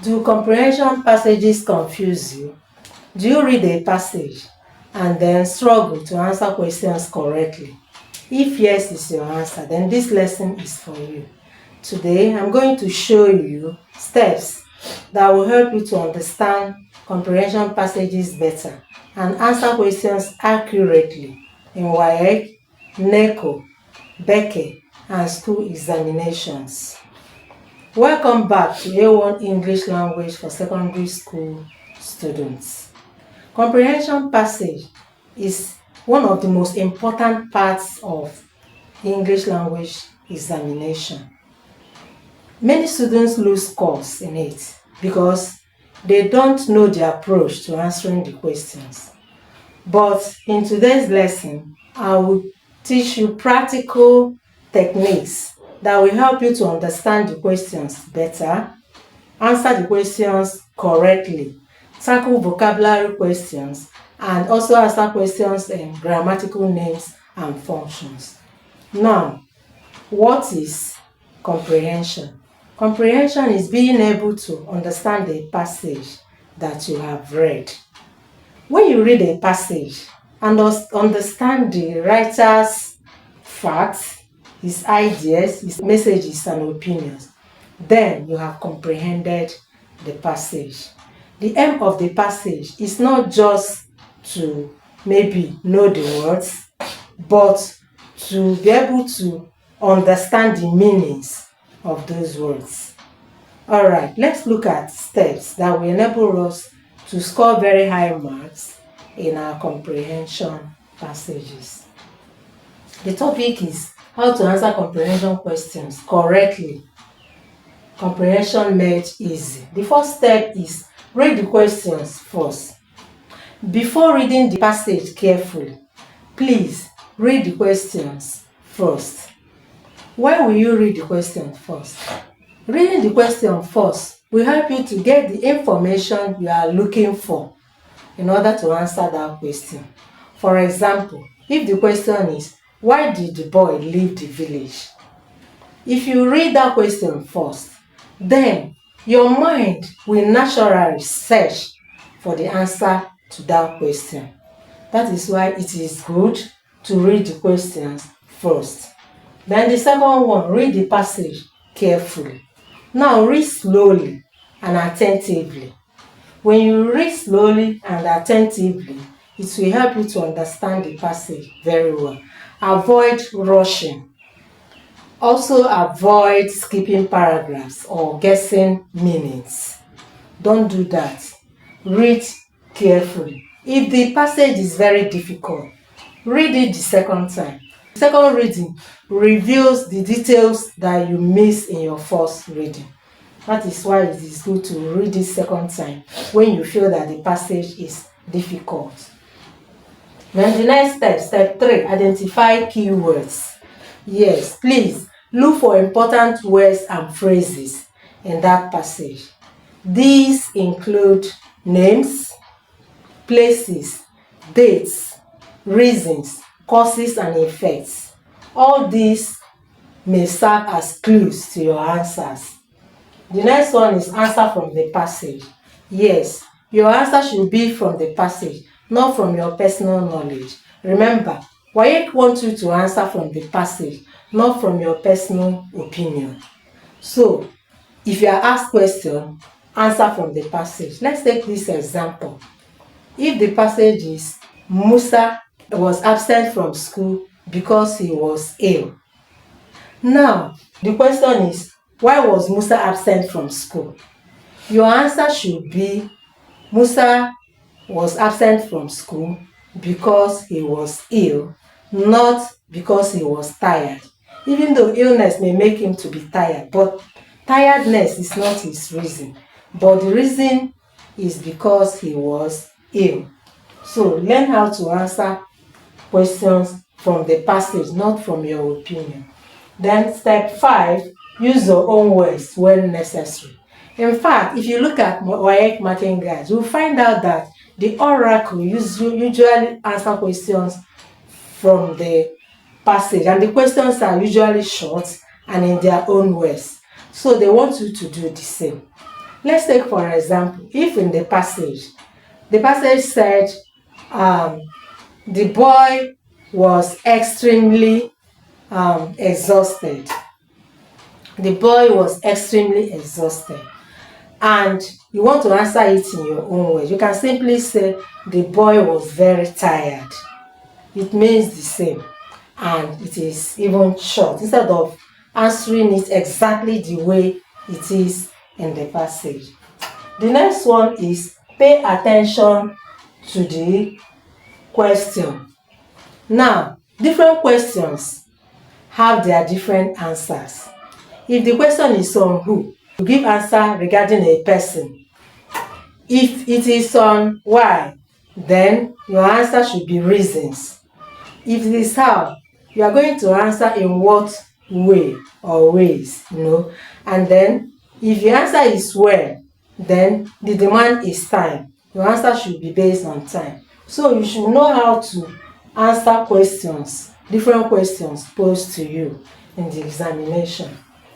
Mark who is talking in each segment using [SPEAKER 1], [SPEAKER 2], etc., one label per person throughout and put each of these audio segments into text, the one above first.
[SPEAKER 1] Do comprehension passages confuse you? Do you read a passage and then struggle to answer questions correctly? If yes is your answer, then this lesson is for you. Today, I'm going to show you steps that will help you to understand comprehension passages better and answer questions accurately in WAEC, NECO, BECE, and school examinations. Welcome back to A1 English Language for Secondary School Students. Comprehension passage is one of the most important parts of English language examination. Many students lose scores in it because they don't know the approach to answering the questions. But in today's lesson, I will teach you practical techniques that will help you to understand the questions better, answer the questions correctly, tackle vocabulary questions, and also answer questions in grammatical names and functions. Now, what is comprehension? Comprehension is being able to understand a passage that you have read. When you read a passage and understand the writer's facts, his ideas, his messages and opinions, then you have comprehended the passage. The aim of the passage is not just to maybe know the words, but to be able to understand the meanings of those words. Alright, let's look at steps that will enable us to score very high marks in our comprehension passages. The topic is how to answer comprehension questions correctly. Comprehension made easy. The first step is read the questions first. Before reading the passage carefully, please read the questions first. Why will you read the question first? Reading the question first will help you to get the information you are looking for in order to answer that question. For example, if the question is, why did the boy leave the village? If you read that question first, then your mind will naturally search for the answer to that question. That is why it is good to read the questions first. Then the second one, read the passage carefully. Now read slowly and attentively. When you read slowly and attentively, it will help you to understand the passage very well. Avoid rushing. Also avoid skipping paragraphs or guessing meanings. Don't do that. Read carefully. If the passage is very difficult, read it the second time. The second reading reveals the details that you missed in your first reading. That is why it is good to read it second time when you feel that the passage is difficult. Then the next step, step 3, identify keywords. Yes, please look for important words and phrases in that passage. These include names, places, dates, reasons, causes, and effects. All these may serve as clues to your answers. The next one is answer from the passage. Yes, your answer should be from the passage, not from your personal knowledge. Remember, WAEC wants you to answer from the passage, not from your personal opinion. So, if you are asked question, answer from the passage. Let's take this example. If the passage is, Musa was absent from school because he was ill. Now, the question is, why was Musa absent from school? Your answer should be, Musa was absent from school because he was ill, not because he was tired. Even though illness may make him to be tired, but tiredness is not his reason. But the reason is because he was ill. So learn how to answer questions from the passage, not from your opinion. Then step 5, use your own words when necessary. In fact, if you look at WAEC marking guides, you'll find out that the oracle usually answer questions from the passage, and the questions are usually short and in their own words. So they want you to do the same. let's take for example, if in the passage said the boy was extremely exhausted. The boy was extremely exhausted. And you want to answer it in your own way. You can simply say the boy was very tired. It means the same. And it is even short. Instead of answering it exactly the way it is in the passage. The next one is pay attention to the question. Now, different questions have their different answers. If the question is on who, you give answer regarding a person. If it is on why, then your answer should be reasons. If it is how, you are going to answer in what way or ways, And then, if your answer is where, then the demand is time. Your answer should be based on time. So you should know how to answer questions, different questions posed to you in the examination.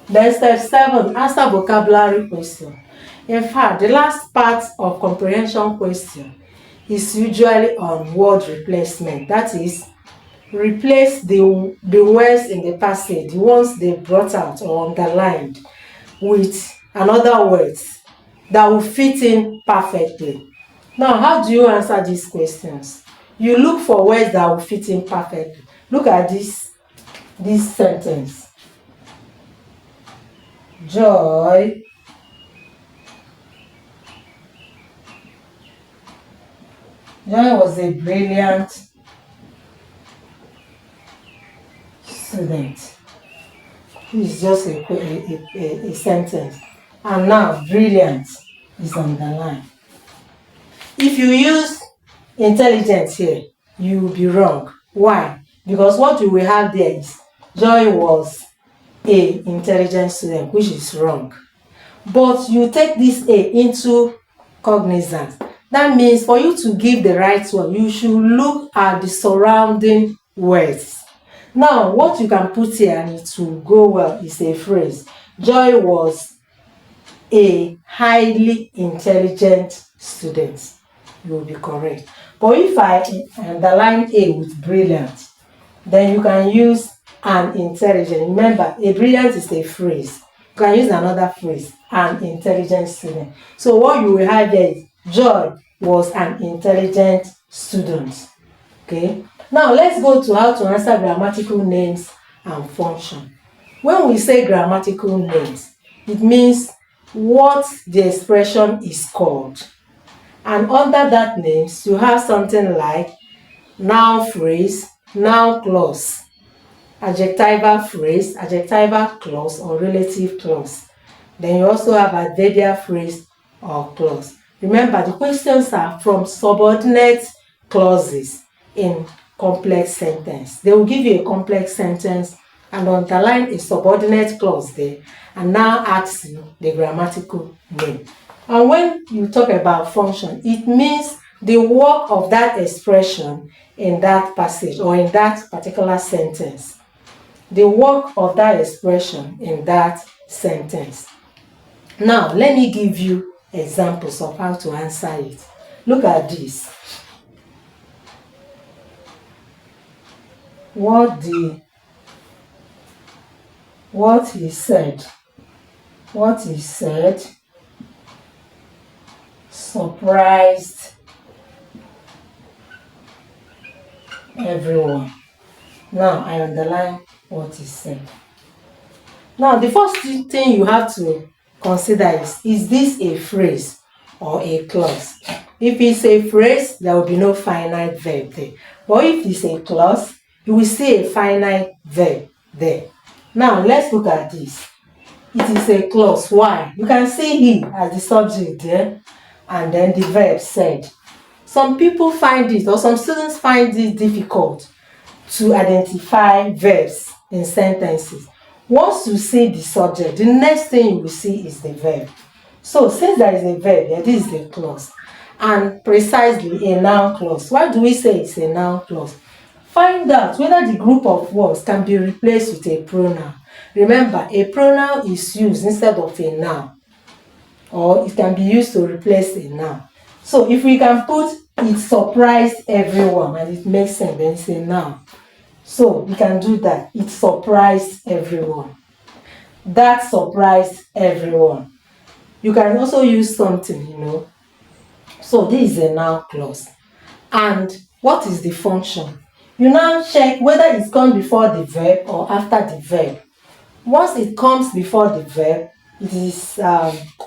[SPEAKER 1] Then step 7, answer vocabulary question. In fact, the last part of comprehension question is usually on word replacement. That is, replace the words in the passage, the ones they brought out or underlined, with another words that will fit in perfectly. Now, how do you answer these questions? You look for words that will fit in perfectly. Look at this sentence. Joy was a brilliant student. It's just a sentence. And now, brilliant is underlined. If you use intelligent here, you will be wrong. Why? Because what you will have there is Joy was a intelligent student, which is wrong. But you take this A into cognizance. That means for you to give the right one, you should look at the surrounding words. Now, what you can put here and it will go well is a phrase. Joy was a highly intelligent student. You will be correct. But if I underline A with brilliant, then you can use an intelligent. Remember, a brilliant is a phrase. You can use another phrase, an intelligent student. So what you will have there is Joy was an intelligent student. Okay. Now let's go to how to answer grammatical names and function. When we say grammatical names, it means what the expression is called. And under that names, you have something like noun phrase, noun clause, adjectival phrase, adjectival clause, or relative clause. Then you also have adverbial phrase or clause. Remember, the questions are from subordinate clauses in complex sentence. They will give you a complex sentence and underline a subordinate clause there and now ask you the grammatical name. And when you talk about function, it means the work of that expression in that passage or in that particular sentence. The work of that expression in that sentence. Now, let me give you examples of how to answer it. Look at this. What he said surprised everyone. Now I underline what he said. Now the first thing you have to consider is this a phrase or a clause? If it's a phrase, there will be no finite verb there. But if it's a clause, you will see a finite verb there. Now let's look at this. It is a clause. Why? You can see he as the subject there, and then the verb said. Some people find it, or some students find it difficult to identify verbs in sentences. Once you see the subject, the next thing you will see is the verb. So since there is a verb here, this is a clause. And precisely a noun clause. Why do we say it's a noun clause? Find out whether the group of words can be replaced with a pronoun. Remember, a pronoun is used instead of a noun. or it can be used to replace a noun. So if we can put it surprised everyone and it makes sense, then it's a noun. So we can do that. It surprised everyone. That surprised everyone. You can also use something, So this is a noun clause. And what is the function? You now check whether it comes before the verb or after the verb. Once it comes before the verb, it is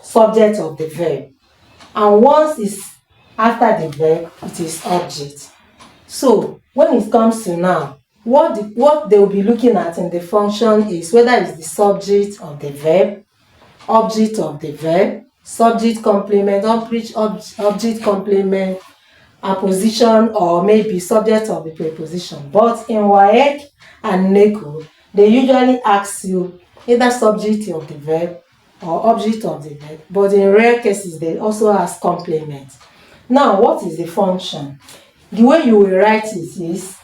[SPEAKER 1] subject of the verb. And once it's after the verb, it is object. So when it comes to noun, what they will be looking at in the function is whether it's the subject of the verb, object of the verb, subject complement, object complement, apposition, or maybe subject of the preposition. But in WAEC and NECO, they usually ask you either subject of the verb or object of the verb. But in rare cases, they also ask complement. Now, what is the function? The way you will write it is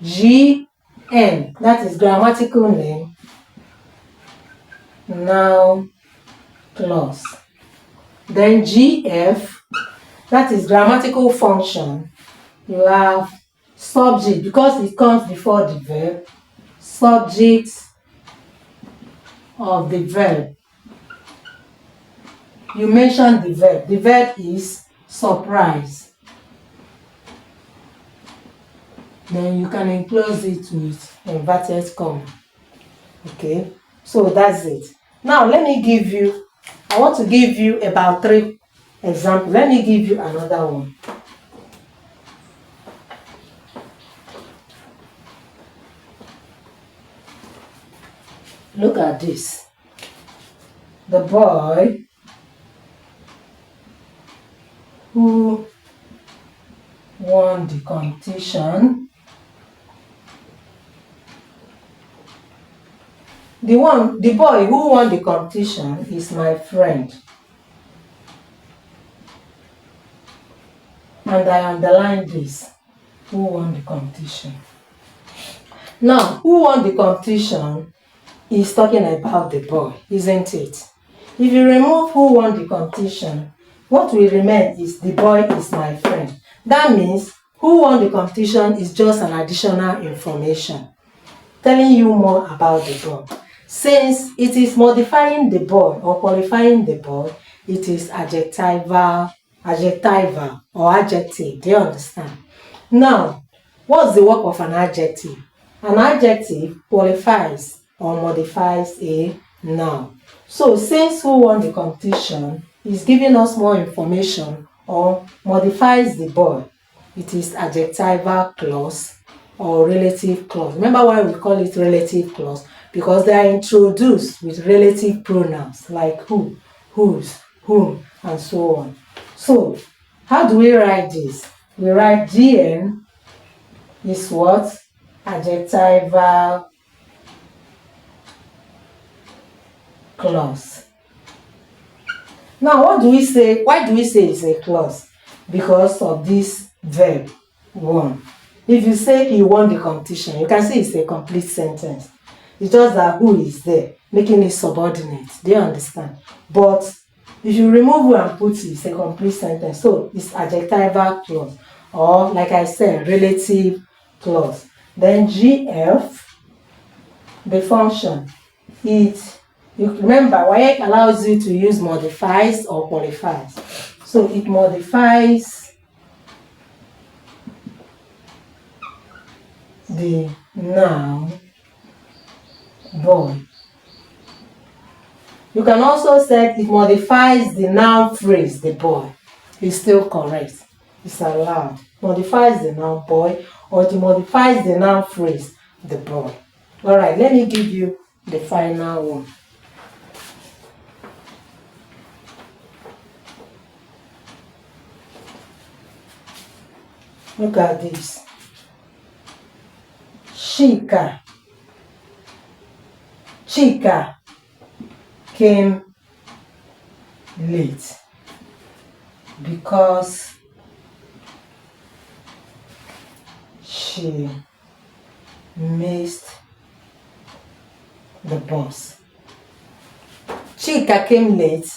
[SPEAKER 1] GN, that is grammatical name, noun clause. Then GF, that is grammatical function. You have subject, because it comes before the verb, subject of the verb. You mentioned the verb. The verb is surprise. Then you can enclose it with inverted comma. Okay, so that's it. Now I want to give you about 3 examples. Let me give you another one. Look at this. The boy who won the competition, the boy who won the competition is my friend. And I underline this. Who won the competition? Now, who won the competition is talking about the boy, isn't it? If you remove who won the competition, what will remain is the boy is my friend. That means who won the competition is just an additional information telling you more about the boy. Since it is modifying the boy or qualifying the boy, it is adjectival or adjective. Do you understand? Now, what's the work of an adjective? An adjective qualifies or modifies a noun. So since who won the competition is giving us more information or modifies the boy, it is adjectival clause or relative clause. Remember why we call it relative clause? Because they are introduced with relative pronouns like who, whose, whom, and so on. So how do we write this? We write GN is what? Adjectival clause. Now, what do we say? Why do we say it's a clause? Because of this verb, won. If you say he won the competition, you can say it's a complete sentence. It's just that who is there, making it subordinate. Do you understand? But if you remove who and put it, it's a complete sentence. So it's adjectival clause, or like I said, relative clause. Then GF, the function, you remember, WAEC allows you to use modifies or qualifies. So it modifies the noun boy. You can also say it modifies the noun phrase, the boy. It's still correct. It's allowed. Modifies the noun boy, or it modifies the noun phrase, the boy. Alright, let me give you the final one. Look at this. Chika came late because she missed the bus. Chika came late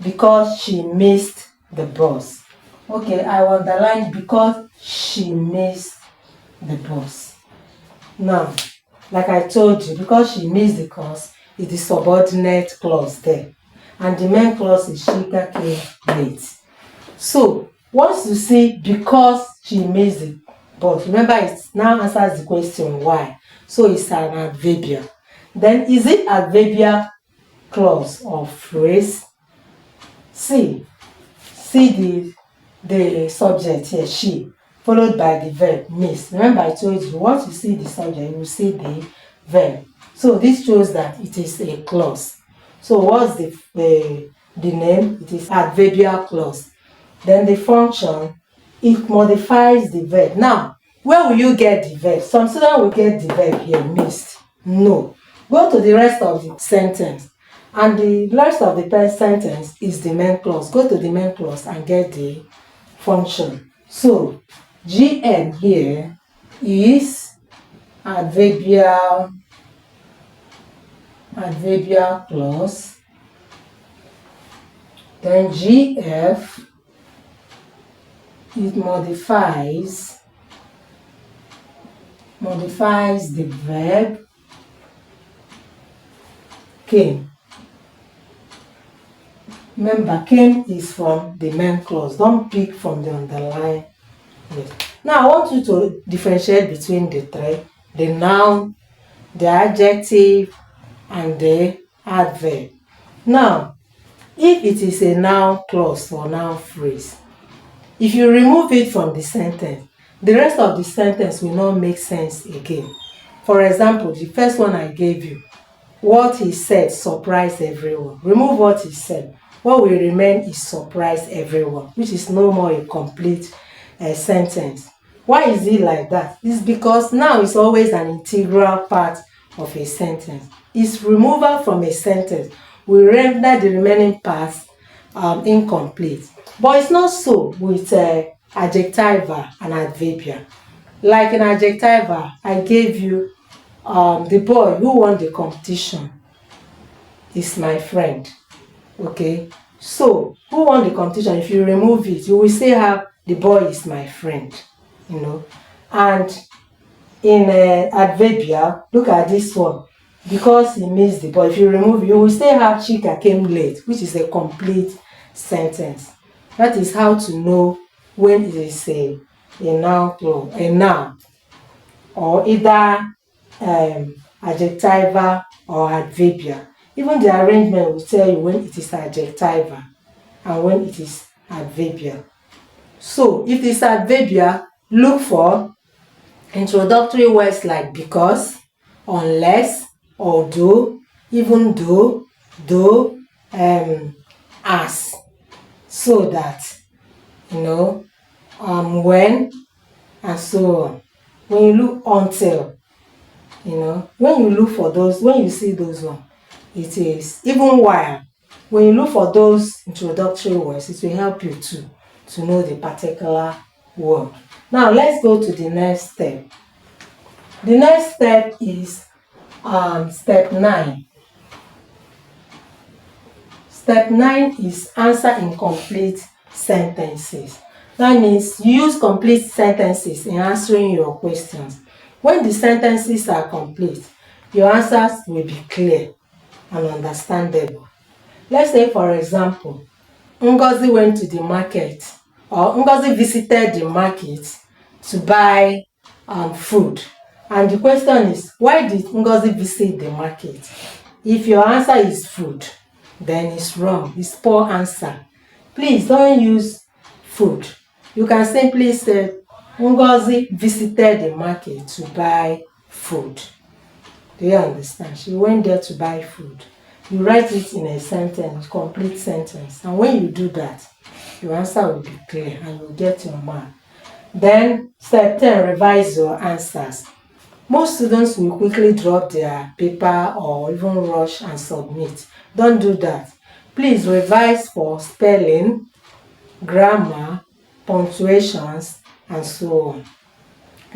[SPEAKER 1] because she missed the bus. Okay, I will underline because she missed the bus. Now, like I told you, because she missed the course, it is subordinate clause there. And the main clause is she came late. So, once you see because she missed the bus, remember it now answers the question why. So, it's an adverbial. Then, is it adverbial clause or phrase? See the subject here, she, followed by the verb, miss. Remember I told you, once you see the subject, you will see the verb. So this shows that it is a clause. So what's the name? It is adverbial clause. Then the function, it modifies the verb. Now, where will you get the verb? Some students will get the verb here, missed. No. Go to the rest of the sentence. And the rest of the sentence is the main clause. Go to the main clause and get the function. So, GN here is adverbial clause. Then GF, it modifies the verb came. Remember, came is from the main clause. Don't pick from the underline. Yes. Now, I want you to differentiate between the three: the noun, the adjective, and the adverb. Now, if it is a noun clause or noun phrase, if you remove it from the sentence, the rest of the sentence will not make sense again. For example, the first one I gave you, what he said surprised everyone. Remove what he said. What will remain is surprise everyone, which is no more a complete sentence. Why is it like that? It's because now it's always an integral part of a sentence. Its removal from a sentence will render the remaining parts incomplete. But it's not so with adjectiva and adverbial. Like in adjectiva, I gave you the boy who won the competition is my friend. Okay, so who won the competition? If you remove it, you will still have the boy is my friend, you know. And in adverbial, look at this one, because he missed the boy. If you remove it, you will still have Chika came late, which is a complete sentence. That is how to know when it is a noun, or either adjectiva or adverbial. Even the arrangement will tell you when it is adjectiva and when it is adverbial. So, if it's adverbial, look for introductory words like because, unless, although, even though, as, so that, when, and so on. When you look until, when you look for those, when you see those ones, it is even while. When you look for those introductory words, it will help you to know the particular word. Now let's go to the next step. The next step is step 9. Step 9 is answer incomplete sentences. That means use complete sentences in answering your questions. When the sentences are complete, your answers will be clear and understandable. Let's say, for example, Ngozi went to the market, or Ngozi visited the market to buy food. And the question is, why did Ngozi visit the market? If your answer is food, then it's wrong. It's poor answer. Please don't use food. You can simply say, Ngozi visited the market to buy food. Do you understand? She went there to buy food. You write it in a sentence, complete sentence. And when you do that, your answer will be clear and you'll get your mark. Then, step 10, revise your answers. Most students will quickly drop their paper or even rush and submit. Don't do that. Please revise for spelling, grammar, punctuations, and so on.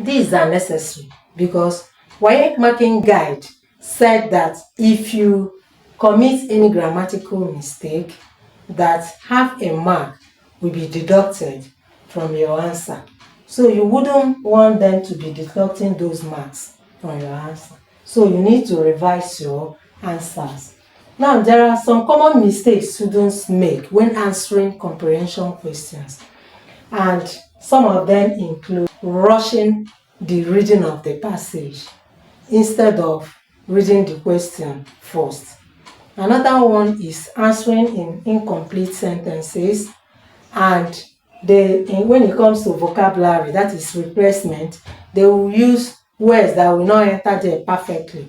[SPEAKER 1] These are necessary because WAEC marking guide said that if you commit any grammatical mistake, that half a mark will be deducted from your answer. So you wouldn't want them to be deducting those marks from your answer. So you need to revise your answers. Now, there are some common mistakes students make when answering comprehension questions, and some of them include rushing the reading of the passage instead of reading the question first. Another one is answering in incomplete sentences, and when it comes to vocabulary, that is replacement, they will use words that will not enter there perfectly.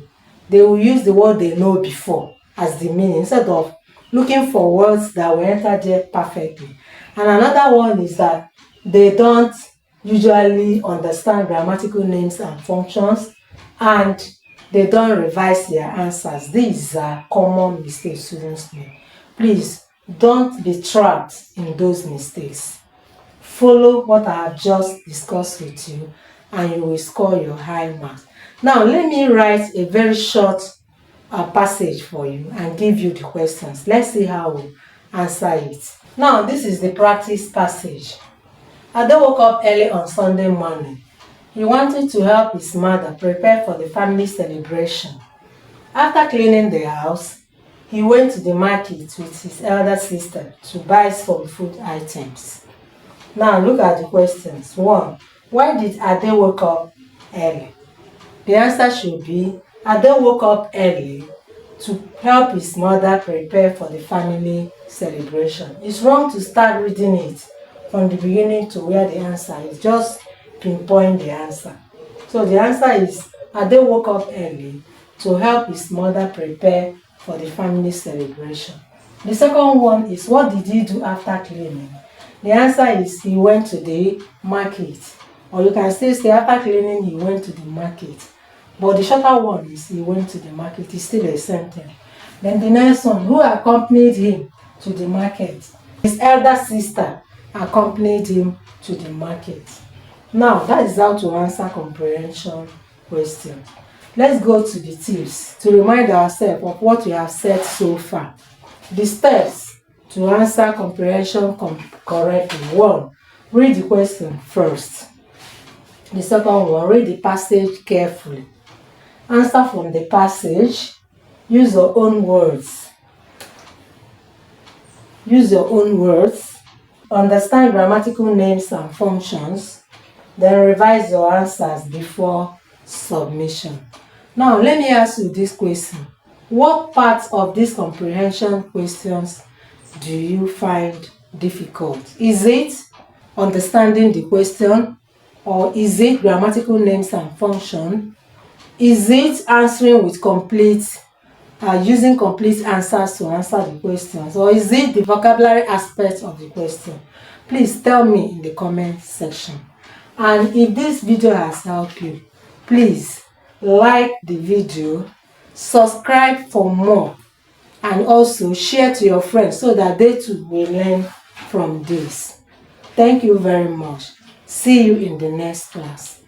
[SPEAKER 1] They will use the word they know before as the meaning instead of looking for words that will enter there perfectly. And another one is that they don't usually understand grammatical names and functions, and they don't revise their answers. These are common mistakes students make. Please don't be trapped in those mistakes. Follow what I have just discussed with you and you will score your high marks. Now let me write a very short passage for you and give you the questions. Let's see how we answer it. Now this is the practice passage. Ade woke up early on Sunday morning. He wanted to help his mother prepare for the family celebration. After cleaning the house, he went to the market with his elder sister to buy some food items. Now look at the questions. 1. Why did Ade wake up early? The answer should be Ade woke up early to help his mother prepare for the family celebration. It's wrong to start reading it from the beginning to where the answer is. Just pinpoint the answer. So the answer is Ade woke up early to help his mother prepare for the family celebration. The second one is, what did he do after cleaning? The answer is he went to the market. Or you can still say after cleaning he went to the market. But the shorter one is he went to the market. It's still a sentence. Then the next one, who accompanied him to the market? His elder sister accompanied him to the market. Now that is how to answer comprehension question. Let's go to the tips to remind ourselves of what we have said so far. The steps to answer comprehension correctly. 1. Read the question first. The second one, read the passage carefully. Answer from the passage. Use your own words. Use your own words. Understand grammatical names and functions. Then revise your answers before submission. Now let me ask you this question. What part of these comprehension questions do you find difficult? Is it understanding the question, or is it grammatical names and function? Is it answering with using complete answers to answer the questions, or is it the vocabulary aspect of the question? Please tell me in the comment section. And if this video has helped you, please like the video, subscribe for more, and also share to your friends so that they too will learn from this. Thank you very much. See you in the next class.